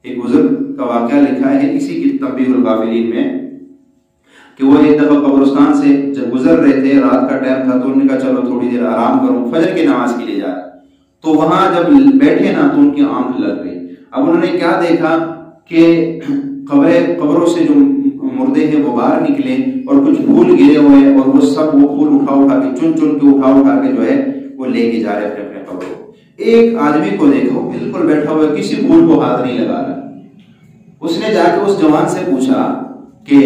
एक बुजुर्ग का वाकया लिखा है इसी की तंबीहुल गाफिलीन में कि वो एक दफा कब्रिस्तान से जब गुजर रहे थे, रात का टाइम था, तो उन्होंने कहा चलो थोड़ी देर आराम करूं, फजर की नमाज के लिए जा रहे। तो वहां जब बैठे ना तो उनकी आंख लग गई। अब उन्होंने क्या देखा कि कब्रों से जो मुर्दे हैं वो बाहर निकले और कुछ फूल गिरे हुए हैं और वो सब वो फूल उठा के चुन के उठा के जो है वो लेके जा रहे अपने अपने कब्रों। एक आदमी को देखो बिल्कुल बैठा हुआ, किसी फूल को हाथ नहीं लगा रहा। उसने जाके उस जवान से पूछा कि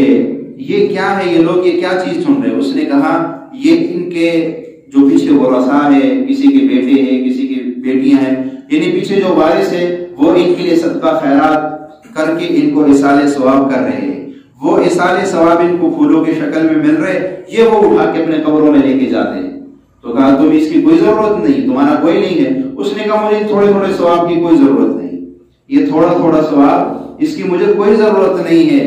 ये क्या है, ये लोग ये क्या चीज सुन रहे हैं? उसने कहा ये इनके जो पीछे वरसा है, किसी के बेटे हैं, किसी की बेटियां हैं, यानी पीछे जो वारिस है वो इनके लिए सदका खैरात करके इनको इसाले सवाब कर रहे हैं। वो इसाले सवाब इनको फूलों की शक्ल में मिल रहे, ये वो उठा के अपने कब्रों में लेके जाते हैं। तो कहा तुम इसकी कोई जरूरत नहीं, तुम्हारा कोई नहीं है। उसने कहा मुझे थोड़े थोड़े सवाब की कोई जरूरत नहीं, ये थोड़ा थोड़ा सवाब इसकी मुझे कोई जरूरत नहीं है।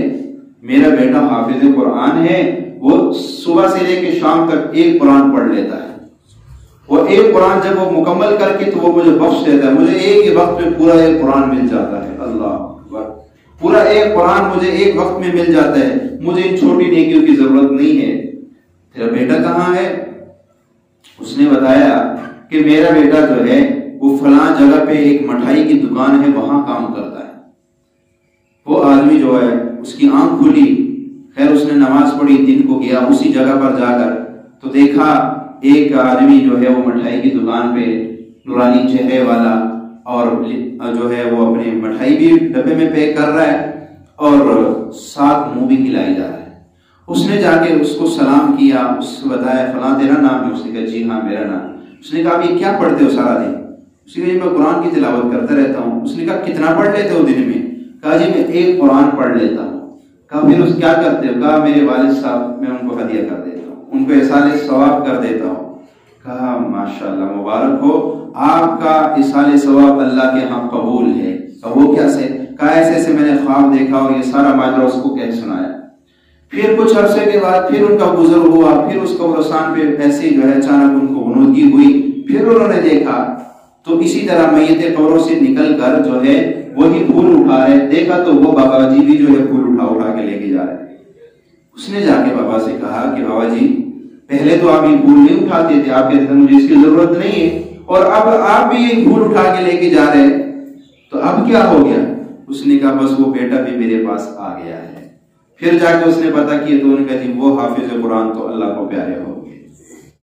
मेरा बेटा हाफिज कुरान है, वो सुबह से लेकर शाम तक एक कुरान पढ़ लेता है। वो एक कुरान जब वो मुकम्मल करके तो वो मुझे बख्श देता है, मुझे एक ही वक्त में पूरा एक कुरान मिल जाता है। अल्लाह अकबर, पूरा एक कुरान मुझे एक वक्त में मिल जाता है, मुझे इन छोटी नेकियों की जरूरत नहीं है। तेरा बेटा कहाँ है? उसने बताया कि मेरा बेटा जो है वो फलां जगह पे एक मिठाई की दुकान है, वहां काम करता है। वो आदमी जो है उसकी आंख खुली, खैर उसने नमाज पढ़ी, दिन को गया उसी जगह पर जाकर तो देखा एक आदमी जो है वो मिठाई की दुकान पे नूरानी चेहरे वाला और जो है वो अपनी मिठाई भी डब्बे में पैक कर रहा है और साथ मुंह भी खिलाई जा रहा है। उसने जाके उसको सलाम किया, उससे बताया फलां तेरा नाम है? उसने कहा जी हाँ मेरा नाम। उसने कहा आप ये क्या पढ़ते हो सारा दिन? उसने कहा मैं कुरान की तिलावत करता रहता हूँ। उसने कहा कितना पढ़ लेते हो दिन में? कहा जी मैं एक कुरान पढ़ लेता हूँ। कहा फिर उस क्या करते हो? कहा मेरे वालिद साहब मैं उनको हदिया कर देता हूँ, उनको इसाले सवाब कर देता हूँ। कहा माशाल्लाह मुबारक हो, आपका इसाले सवाब अल्लाह के यहाँ कबूल है। कहा वो कैसे? कहा ऐसे ऐसे मैंने ख्वाब देखा और ये सारा माजरा उसको कह सुनाया। फिर कुछ अरसे के बाद फिर उनका गुजर हुआ, फिर उस कब्रिस्तान पे ऐसे जो है अचानक उनको गुनूदगी हुई। फिर उन्होंने देखा तो इसी तरह मैयत कब्रों से निकल कर जो है वही फूल उठा रहे। देखा तो वो बाबा जी भी जो है फूल उठा के लेके जा रहे। उसने जाके बाबा से कहा कि बाबा जी पहले तो आप ये फूल नहीं उठाते थे, आप कहते थे मुझे इसकी जरूरत नहीं है, और अब आप भी ये फूल उठा के लेके जा रहे, तो अब क्या हो गया? उसने कहा बस वो बेटा भी मेरे पास आ गया है। फिर जाके उसने पता किया तो उन्होंने कहा जी वो हाफिज कुरान तो अल्लाह को प्यारे हो।